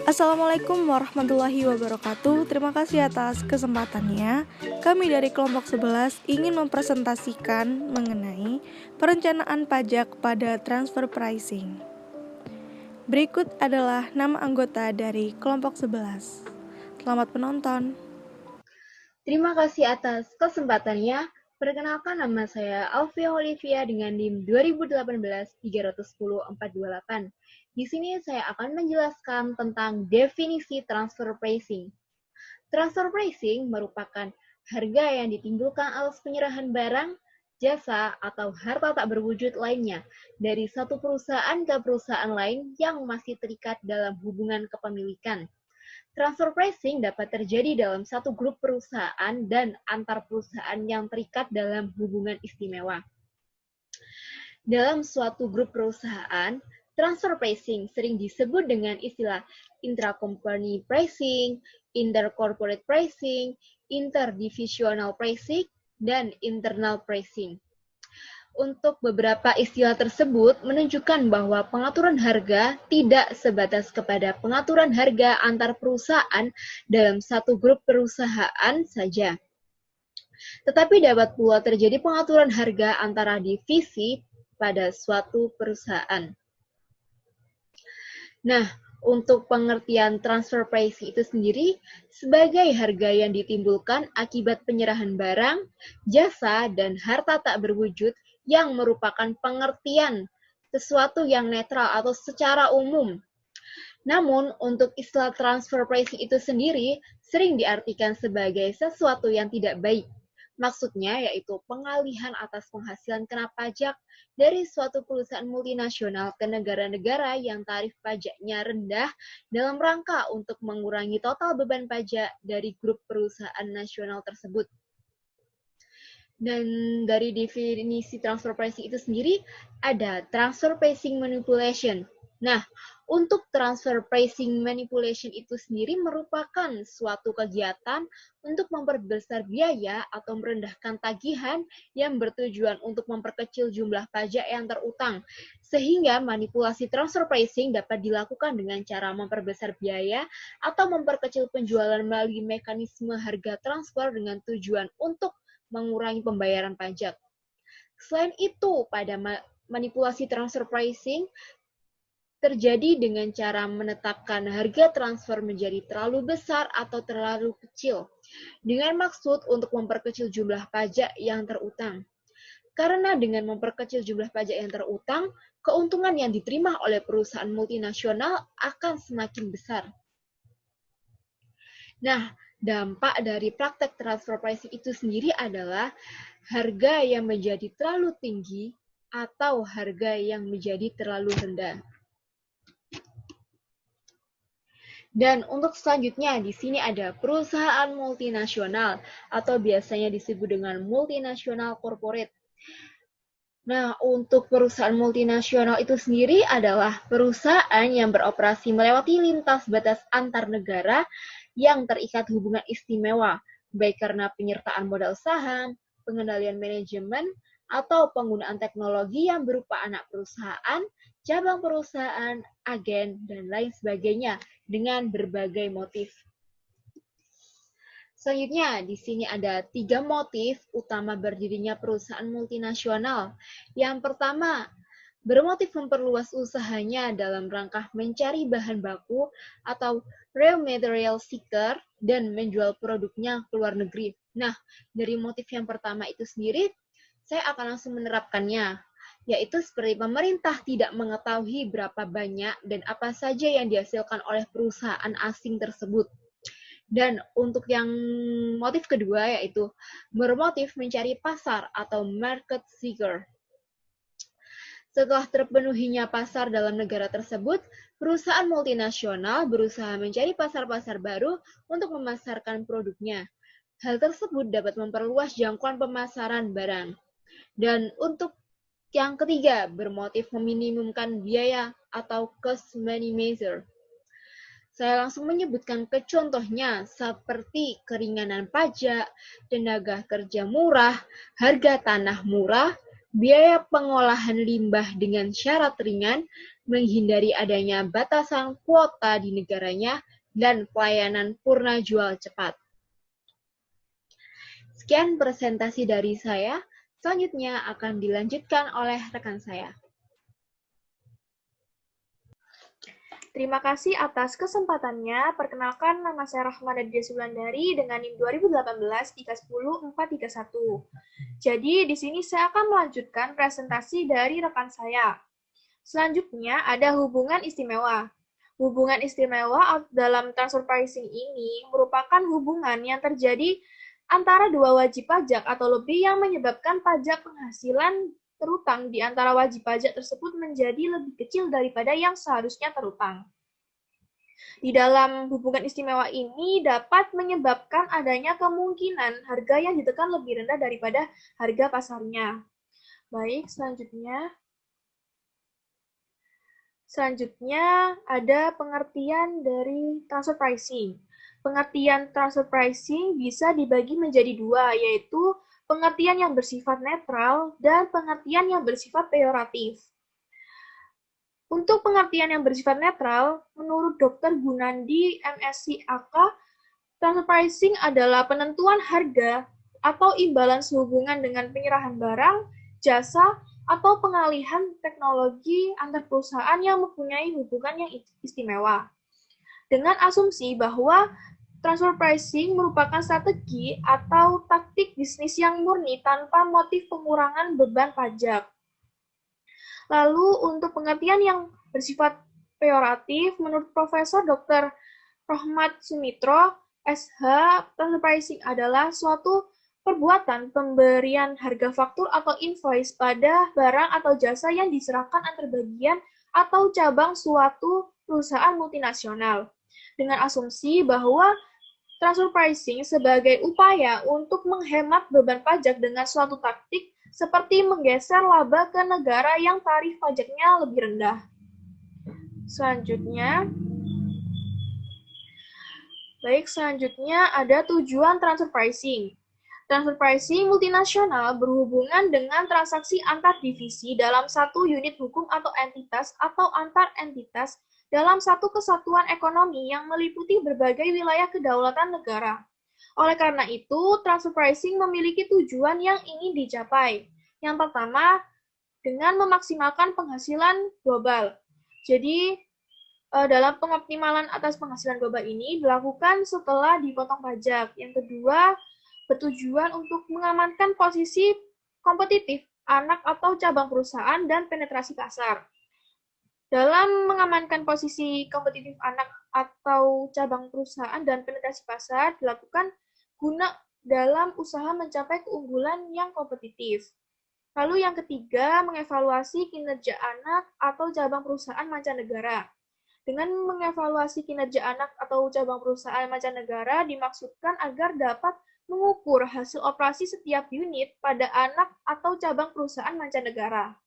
Assalamualaikum warahmatullahi wabarakatuh. Terima kasih atas kesempatannya. Kami dari kelompok 11 ingin mempresentasikan mengenai perencanaan pajak pada transfer pricing. Berikut adalah nama anggota dari kelompok 11. Selamat menonton. Terima kasih atas kesempatannya. Perkenalkan, nama saya Alfia Olivia dengan NIM 2018-310-428. Di sini saya akan menjelaskan tentang definisi transfer pricing. Transfer pricing merupakan harga yang ditimbulkan atas penyerahan barang, jasa, atau harta tak berwujud lainnya dari satu perusahaan ke perusahaan lain yang masih terikat dalam hubungan kepemilikan. Transfer pricing dapat terjadi dalam satu grup perusahaan dan antar perusahaan yang terikat dalam hubungan istimewa. Dalam suatu grup perusahaan, transfer pricing sering disebut dengan istilah intra-company pricing, intercorporate pricing, interdivisional pricing, dan internal pricing. Untuk beberapa istilah tersebut menunjukkan bahwa pengaturan harga tidak sebatas kepada pengaturan harga antar perusahaan dalam satu grup perusahaan saja, tetapi dapat pula terjadi pengaturan harga antara divisi pada suatu perusahaan. Nah, untuk pengertian transfer pricing itu sendiri sebagai harga yang ditimbulkan akibat penyerahan barang, jasa, dan harta tak berwujud yang merupakan pengertian sesuatu yang netral atau secara umum. Namun, untuk istilah transfer pricing itu sendiri sering diartikan sebagai sesuatu yang tidak baik. Maksudnya yaitu pengalihan atas penghasilan kena pajak dari suatu perusahaan multinasional ke negara-negara yang tarif pajaknya rendah dalam rangka untuk mengurangi total beban pajak dari grup perusahaan nasional tersebut. Dan dari definisi transfer pricing itu sendiri ada transfer pricing manipulation. Nah, untuk transfer pricing manipulation itu sendiri merupakan suatu kegiatan untuk memperbesar biaya atau merendahkan tagihan yang bertujuan untuk memperkecil jumlah pajak yang terutang. Sehingga manipulasi transfer pricing dapat dilakukan dengan cara memperbesar biaya atau memperkecil penjualan melalui mekanisme harga transfer dengan tujuan untuk mengurangi pembayaran pajak. Selain itu, pada manipulasi transfer pricing terjadi dengan cara menetapkan harga transfer menjadi terlalu besar atau terlalu kecil, dengan maksud untuk memperkecil jumlah pajak yang terutang. Karena dengan memperkecil jumlah pajak yang terutang, keuntungan yang diterima oleh perusahaan multinasional akan semakin besar. Nah, dampak dari praktek transfer pricing itu sendiri adalah harga yang menjadi terlalu tinggi atau harga yang menjadi terlalu rendah. Dan untuk selanjutnya, di sini ada perusahaan multinasional atau biasanya disebut dengan multinational corporate. Nah, untuk perusahaan multinasional itu sendiri adalah perusahaan yang beroperasi melewati lintas batas antar negara yang terikat hubungan istimewa, baik karena penyertaan modal saham, pengendalian manajemen, atau penggunaan teknologi yang berupa anak perusahaan, cabang perusahaan, agen, dan lain sebagainya dengan berbagai motif. Selanjutnya, di sini ada 3 motif utama berdirinya perusahaan multinasional. Yang pertama, bermotif memperluas usahanya dalam rangka mencari bahan baku atau raw material seeker dan menjual produknya ke luar negeri. Nah, dari motif yang pertama itu sendiri, saya akan langsung menerapkannya, yaitu seperti pemerintah tidak mengetahui berapa banyak dan apa saja yang dihasilkan oleh perusahaan asing tersebut. Dan untuk yang motif kedua yaitu bermotif mencari pasar atau market seeker. Setelah terpenuhinya pasar dalam negara tersebut, perusahaan multinasional berusaha mencari pasar-pasar baru untuk memasarkan produknya. Hal tersebut dapat memperluas jangkauan pemasaran barang. Dan untuk yang ketiga, bermotif meminimumkan biaya atau cost minimizer. Saya langsung menyebutkan ke contohnya seperti keringanan pajak, tenaga kerja murah, harga tanah murah, biaya pengolahan limbah dengan syarat ringan, menghindari adanya batasan kuota di negaranya, dan pelayanan purna jual cepat. Sekian presentasi dari saya, selanjutnya akan dilanjutkan oleh rekan saya. Terima kasih atas kesempatannya. Perkenalkan, nama saya Rahma Nadia Sulandari dengan NIM 2018 310 Jadi, di sini saya akan melanjutkan presentasi dari rekan saya. Selanjutnya, ada hubungan istimewa. Hubungan istimewa dalam transfer pricing ini merupakan hubungan yang terjadi antara dua wajib pajak atau lebih yang menyebabkan pajak penghasilan terutang di antara wajib pajak tersebut menjadi lebih kecil daripada yang seharusnya terutang. Di dalam hubungan istimewa ini dapat menyebabkan adanya kemungkinan harga yang ditekan lebih rendah daripada harga pasarnya. Baik, selanjutnya ada pengertian dari transfer pricing. Pengertian transfer pricing bisa dibagi menjadi dua, yaitu pengertian yang bersifat netral dan pengertian yang bersifat peyoratif. Untuk pengertian yang bersifat netral, menurut Dr. Gunandi, MSc AK, transfer pricing adalah penentuan harga atau imbalan sehubungan dengan penyerahan barang, jasa, atau pengalihan teknologi antar perusahaan yang mempunyai hubungan yang istimewa. Dengan asumsi bahwa transfer pricing merupakan strategi atau taktik bisnis yang murni tanpa motif pengurangan beban pajak. Lalu untuk pengertian yang bersifat peyoratif, menurut Profesor Dr. Rohmat Sumitro, SH, transfer pricing adalah suatu perbuatan pemberian harga faktur atau invoice pada barang atau jasa yang diserahkan antar bagian atau cabang suatu perusahaan multinasional, dengan asumsi bahwa transfer pricing sebagai upaya untuk menghemat beban pajak dengan suatu taktik seperti menggeser laba ke negara yang tarif pajaknya lebih rendah. Selanjutnya ada tujuan transfer pricing. Transfer pricing multinasional berhubungan dengan transaksi antar divisi dalam satu unit hukum atau entitas atau antar entitas dalam satu kesatuan ekonomi yang meliputi berbagai wilayah kedaulatan negara. Oleh karena itu, transfer pricing memiliki tujuan yang ingin dicapai. Yang pertama, dengan memaksimalkan penghasilan global. Jadi, dalam pengoptimalan atas penghasilan global ini dilakukan setelah dipotong pajak. Yang kedua, bertujuan untuk mengamankan posisi kompetitif anak atau cabang perusahaan dan penetrasi pasar. Dalam mengamankan posisi kompetitif anak atau cabang perusahaan dan penetrasi pasar dilakukan guna dalam usaha mencapai keunggulan yang kompetitif. Lalu yang ketiga, mengevaluasi kinerja anak atau cabang perusahaan mancanegara. Dengan mengevaluasi kinerja anak atau cabang perusahaan mancanegara dimaksudkan agar dapat mengukur hasil operasi setiap unit pada anak atau cabang perusahaan mancanegara.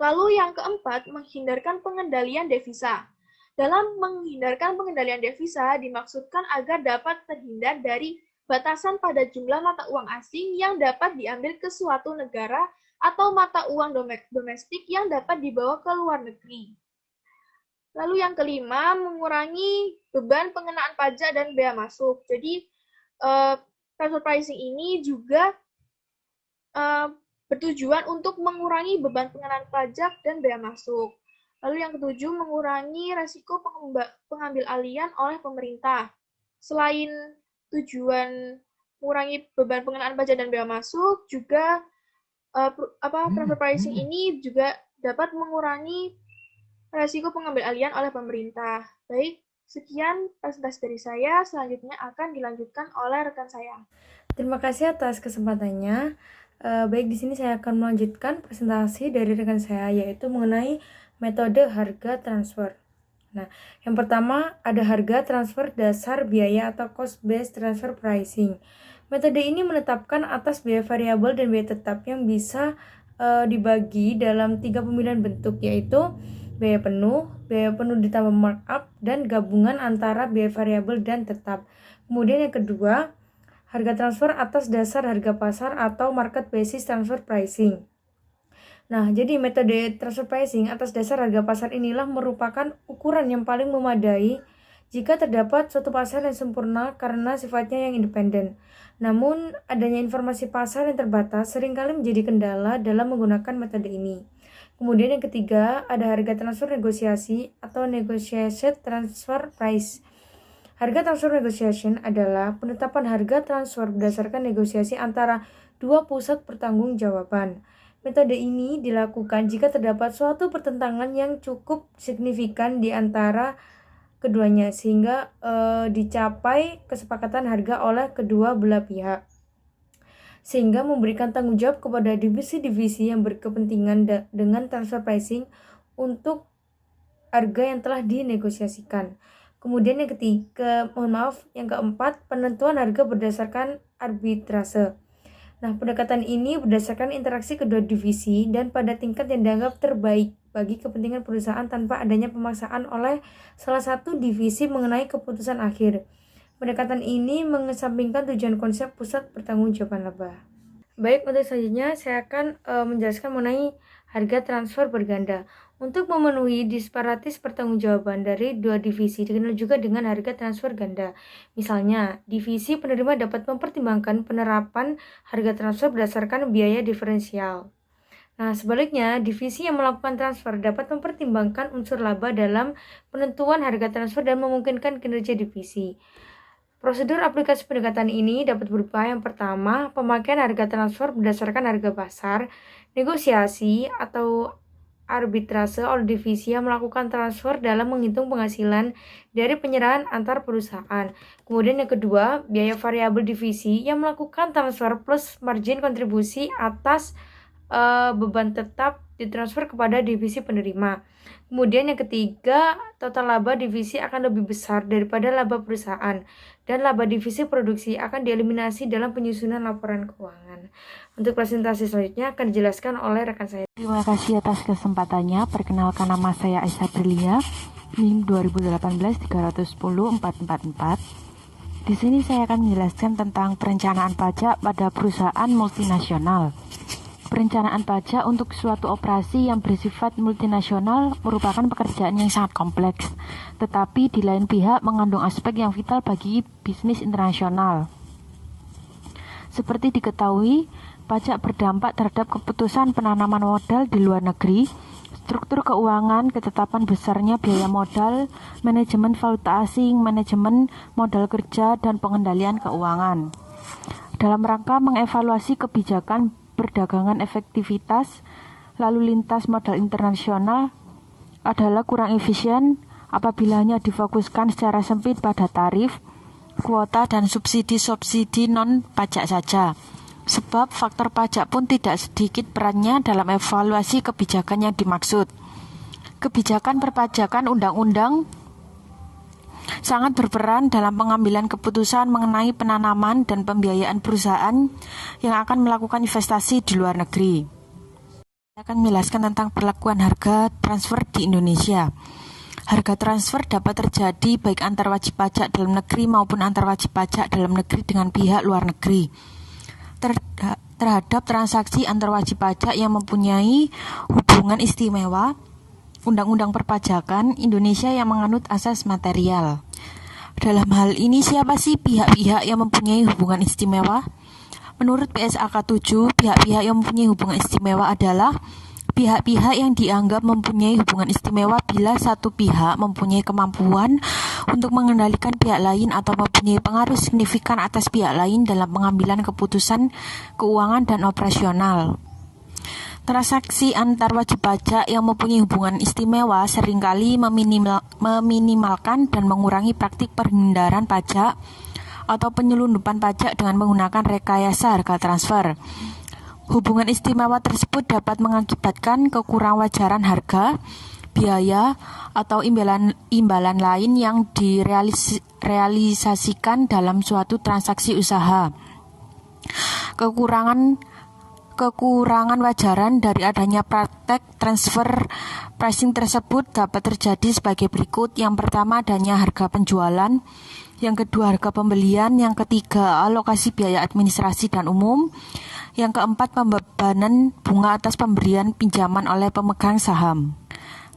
Lalu yang keempat, menghindarkan pengendalian devisa. Dalam menghindarkan pengendalian devisa dimaksudkan agar dapat terhindar dari batasan pada jumlah mata uang asing yang dapat diambil ke suatu negara atau mata uang domestik yang dapat dibawa ke luar negeri. Lalu yang kelima, mengurangi beban pengenaan pajak dan bea masuk. Jadi, transfer pricing ini juga bertujuan untuk mengurangi beban pengenaan pajak dan bea masuk. Lalu yang ketujuh, mengurangi resiko pengambil alihan oleh pemerintah. Selain tujuan mengurangi beban pengenaan pajak dan bea masuk, juga transfer pricing ini juga dapat mengurangi resiko pengambil alihan oleh pemerintah. Baik, sekian presentasi dari saya. Selanjutnya akan dilanjutkan oleh rekan saya. Terima kasih atas kesempatannya. Baik, di sini saya akan melanjutkan presentasi dari rekan saya, yaitu mengenai metode harga transfer. Nah, yang pertama ada harga transfer dasar biaya atau cost-based transfer pricing. Metode ini menetapkan atas biaya variabel dan biaya tetap yang bisa dibagi dalam 3 pemilihan bentuk, yaitu biaya penuh ditambah markup, dan gabungan antara biaya variabel dan tetap. Kemudian yang kedua, harga transfer atas dasar harga pasar atau market basis transfer pricing. Nah, jadi metode transfer pricing atas dasar harga pasar inilah merupakan ukuran yang paling memadai jika terdapat suatu pasar yang sempurna karena sifatnya yang independen. Namun, adanya informasi pasar yang terbatas seringkali menjadi kendala dalam menggunakan metode ini. Kemudian yang ketiga, ada harga transfer negosiasi atau negotiated transfer price. Harga transfer negotiation adalah penetapan harga transfer berdasarkan negosiasi antara dua pusat pertanggungjawaban. Metode ini dilakukan jika terdapat suatu pertentangan yang cukup signifikan di antara keduanya sehingga dicapai kesepakatan harga oleh kedua belah pihak, sehingga memberikan tanggung jawab kepada divisi-divisi yang berkepentingan dengan transfer pricing untuk harga yang telah dinegosiasikan. Kemudian yang keempat, penentuan harga berdasarkan arbitrase. Nah, pendekatan ini berdasarkan interaksi kedua divisi dan pada tingkat yang dianggap terbaik bagi kepentingan perusahaan tanpa adanya pemaksaan oleh salah satu divisi mengenai keputusan akhir. Pendekatan ini mengesampingkan tujuan konsep pusat pertanggungjawaban laba. Baik, untuk selanjutnya saya akan menjelaskan mengenai harga transfer berganda. Untuk memenuhi disparatis pertanggungjawaban dari dua divisi dikenal juga dengan harga transfer ganda. Misalnya, divisi penerima dapat mempertimbangkan penerapan harga transfer berdasarkan biaya diferensial. Nah, sebaliknya, divisi yang melakukan transfer dapat mempertimbangkan unsur laba dalam penentuan harga transfer dan memungkinkan kinerja divisi. Prosedur aplikasi pendekatan ini dapat berupa yang pertama, pemakaian harga transfer berdasarkan harga pasar, negosiasi atau arbitrase oleh divisi yang melakukan transfer dalam menghitung penghasilan dari penyerahan antar perusahaan. Kemudian yang kedua, biaya variabel divisi yang melakukan transfer plus margin kontribusi atas beban tetap ditransfer kepada divisi penerima. Kemudian yang ketiga, total laba divisi akan lebih besar daripada laba perusahaan dan laba divisi produksi akan dieliminasi dalam penyusunan laporan keuangan. Untuk presentasi selanjutnya akan dijelaskan oleh rekan saya. Terima kasih atas kesempatannya. Perkenalkan, nama saya Aisyah Brilia, NIM 2018-310-444. Di sini saya akan menjelaskan tentang perencanaan pajak pada perusahaan multinasional. Perencanaan pajak untuk suatu operasi yang bersifat multinasional merupakan pekerjaan yang sangat kompleks, tetapi di lain pihak mengandung aspek yang vital bagi bisnis internasional. Seperti diketahui, pajak berdampak terhadap keputusan penanaman modal di luar negeri, struktur keuangan, ketetapan besarnya biaya modal, manajemen valuta asing, manajemen modal kerja, dan pengendalian keuangan. Dalam rangka mengevaluasi kebijakan perdagangan efektivitas lalu lintas modal internasional adalah kurang efisien apabila hanya difokuskan secara sempit pada tarif, kuota, dan subsidi-subsidi non-pajak saja. Sebab faktor pajak pun tidak sedikit perannya dalam evaluasi kebijakan yang dimaksud. Kebijakan perpajakan undang-undang sangat berperan dalam pengambilan keputusan mengenai penanaman dan pembiayaan perusahaan yang akan melakukan investasi di luar negeri. Saya akan menjelaskan tentang perlakuan harga transfer di Indonesia. Harga transfer dapat terjadi baik antar wajib pajak dalam negeri maupun antar wajib pajak dalam negeri dengan pihak luar negeri. Terhadap transaksi antar wajib pajak yang mempunyai hubungan istimewa, Undang-Undang Perpajakan Indonesia yang menganut asas material. Dalam hal ini, siapa sih pihak-pihak yang mempunyai hubungan istimewa? Menurut PSAK 7, pihak-pihak yang mempunyai hubungan istimewa adalah pihak-pihak yang dianggap mempunyai hubungan istimewa bila satu pihak mempunyai kemampuan untuk mengendalikan pihak lain atau mempunyai pengaruh signifikan atas pihak lain dalam pengambilan keputusan keuangan dan operasional. Transaksi antar wajib pajak yang mempunyai hubungan istimewa seringkali meminimalkan dan mengurangi praktik penghindaran pajak atau penyelundupan pajak dengan menggunakan rekayasa harga transfer. Hubungan istimewa tersebut dapat mengakibatkan kekurang wajaran harga, biaya, atau imbalan lain yang direalisasikan dalam suatu transaksi usaha. Kekurangan wajaran dari adanya praktek transfer pricing tersebut dapat terjadi sebagai berikut. Yang pertama, adanya harga penjualan. Yang kedua, harga pembelian. Yang ketiga, alokasi biaya administrasi dan umum. Yang keempat, pembebanan bunga atas pemberian pinjaman oleh pemegang saham.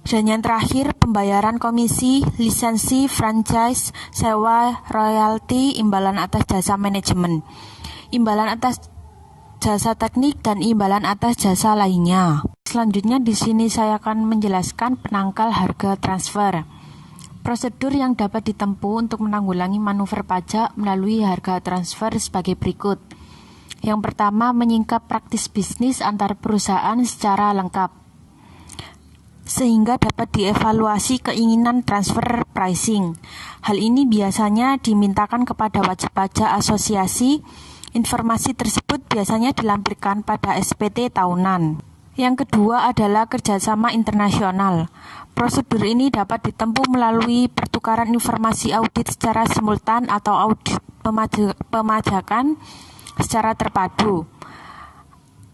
Dan yang terakhir, pembayaran komisi, lisensi, franchise, sewa, royalti, imbalan atas jasa manajemen, imbalan atas jasa teknik, dan imbalan atas jasa lainnya. Selanjutnya di sini saya akan menjelaskan penangkal harga transfer. Prosedur yang dapat ditempuh untuk menanggulangi manuver pajak melalui harga transfer sebagai berikut. Yang pertama, menyingkap praktis bisnis antar perusahaan secara lengkap, sehingga dapat dievaluasi keinginan transfer pricing. Hal ini biasanya dimintakan kepada wajib pajak asosiasi. Informasi tersebut biasanya dilampirkan pada SPT tahunan. Yang kedua adalah kerjasama internasional. Prosedur ini dapat ditempuh melalui pertukaran informasi audit secara simultan atau audit pemajakan secara terpadu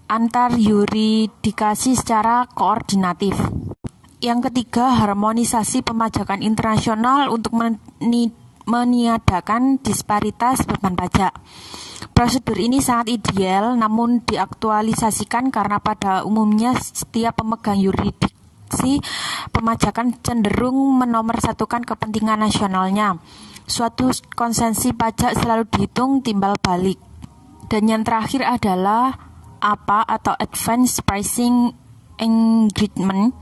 antar yuridikasi secara koordinatif. Yang ketiga, harmonisasi pemajakan internasional untuk meniadakan disparitas beban pajak. Prosedur ini sangat ideal, namun diaktualisasikan karena pada umumnya setiap pemegang yurisdiksi pemajakan cenderung menomorsatukan kepentingan nasionalnya. Suatu konsensi pajak selalu dihitung timbal balik. Dan yang terakhir adalah APA atau Advanced Pricing Agreement.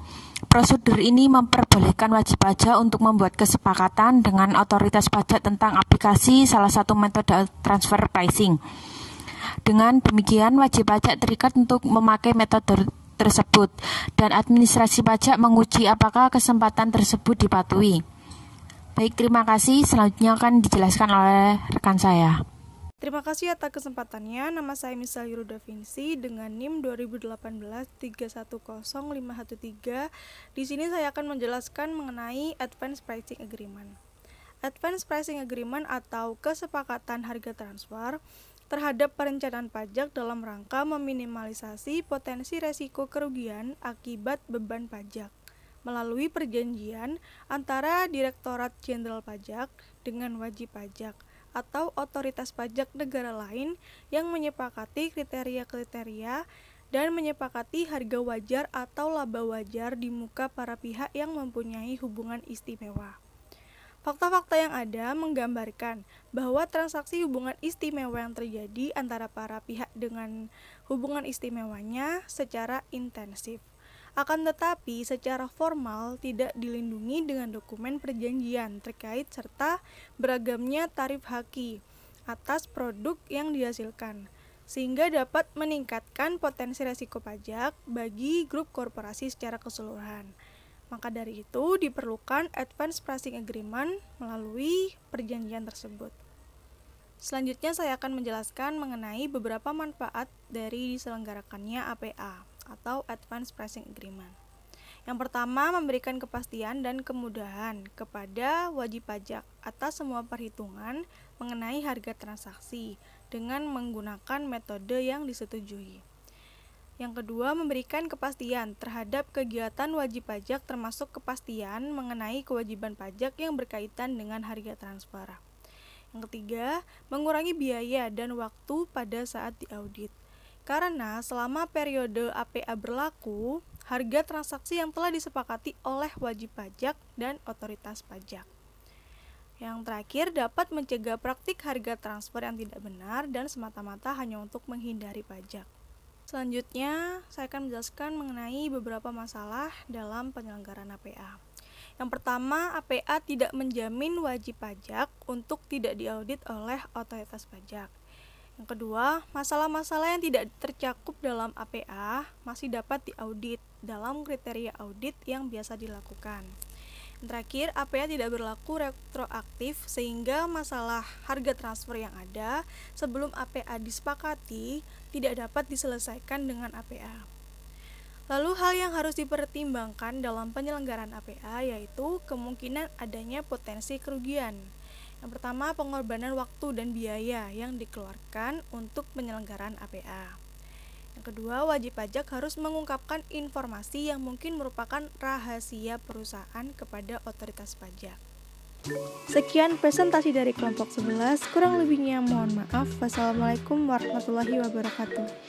Prosedur ini memperbolehkan wajib pajak untuk membuat kesepakatan dengan otoritas pajak tentang aplikasi salah satu metode transfer pricing. Dengan demikian, wajib pajak terikat untuk memakai metode tersebut, dan administrasi pajak menguji apakah kesempatan tersebut dipatuhi. Baik, terima kasih. Selanjutnya akan dijelaskan oleh rekan saya. Terima kasih atas kesempatannya. Nama saya Misal Yuru Da Vinci dengan NIM 2018310513. Di sini saya akan menjelaskan mengenai Advanced Pricing Agreement. Advanced Pricing Agreement atau kesepakatan harga transfer terhadap perencanaan pajak dalam rangka meminimalisasi potensi resiko kerugian akibat beban pajak melalui perjanjian antara Direktorat Jenderal Pajak dengan wajib pajak atau otoritas pajak negara lain yang menyepakati kriteria-kriteria dan menyepakati harga wajar atau laba wajar di muka para pihak yang mempunyai hubungan istimewa. Fakta-fakta yang ada menggambarkan bahwa transaksi hubungan istimewa yang terjadi antara para pihak dengan hubungan istimewanya secara intensif. Akan tetapi, secara formal tidak dilindungi dengan dokumen perjanjian terkait serta beragamnya tarif haki atas produk yang dihasilkan, sehingga dapat meningkatkan potensi resiko pajak bagi grup korporasi secara keseluruhan. Maka dari itu, diperlukan Advanced Pricing Agreement melalui perjanjian tersebut. Selanjutnya, saya akan menjelaskan mengenai beberapa manfaat dari diselenggarakannya APA atau Advanced Pricing Agreement. Yang pertama, memberikan kepastian dan kemudahan kepada wajib pajak atas semua perhitungan mengenai harga transaksi dengan menggunakan metode yang disetujui. Yang kedua, memberikan kepastian terhadap kegiatan wajib pajak termasuk kepastian mengenai kewajiban pajak yang berkaitan dengan harga transfer. Yang ketiga, mengurangi biaya dan waktu pada saat diaudit. Karena selama periode APA berlaku, harga transaksi yang telah disepakati oleh wajib pajak dan otoritas pajak. Yang terakhir, dapat mencegah praktik harga transfer yang tidak benar dan semata-mata hanya untuk menghindari pajak. Selanjutnya, saya akan menjelaskan mengenai beberapa masalah dalam penyelenggaraan APA. Yang pertama, APA tidak menjamin wajib pajak untuk tidak diaudit oleh otoritas pajak. Yang kedua, masalah-masalah yang tidak tercakup dalam APA masih dapat diaudit dalam kriteria audit yang biasa dilakukan. Yang terakhir, APA tidak berlaku retroaktif sehingga masalah harga transfer yang ada sebelum APA disepakati tidak dapat diselesaikan dengan APA. Lalu hal yang harus dipertimbangkan dalam penyelenggaraan APA yaitu kemungkinan adanya potensi kerugian. Yang pertama, pengorbanan waktu dan biaya yang dikeluarkan untuk penyelenggaraan APA. Yang kedua, wajib pajak harus mengungkapkan informasi yang mungkin merupakan rahasia perusahaan kepada otoritas pajak. Sekian presentasi dari kelompok 11, kurang lebihnya mohon maaf. Wassalamualaikum warahmatullahi wabarakatuh.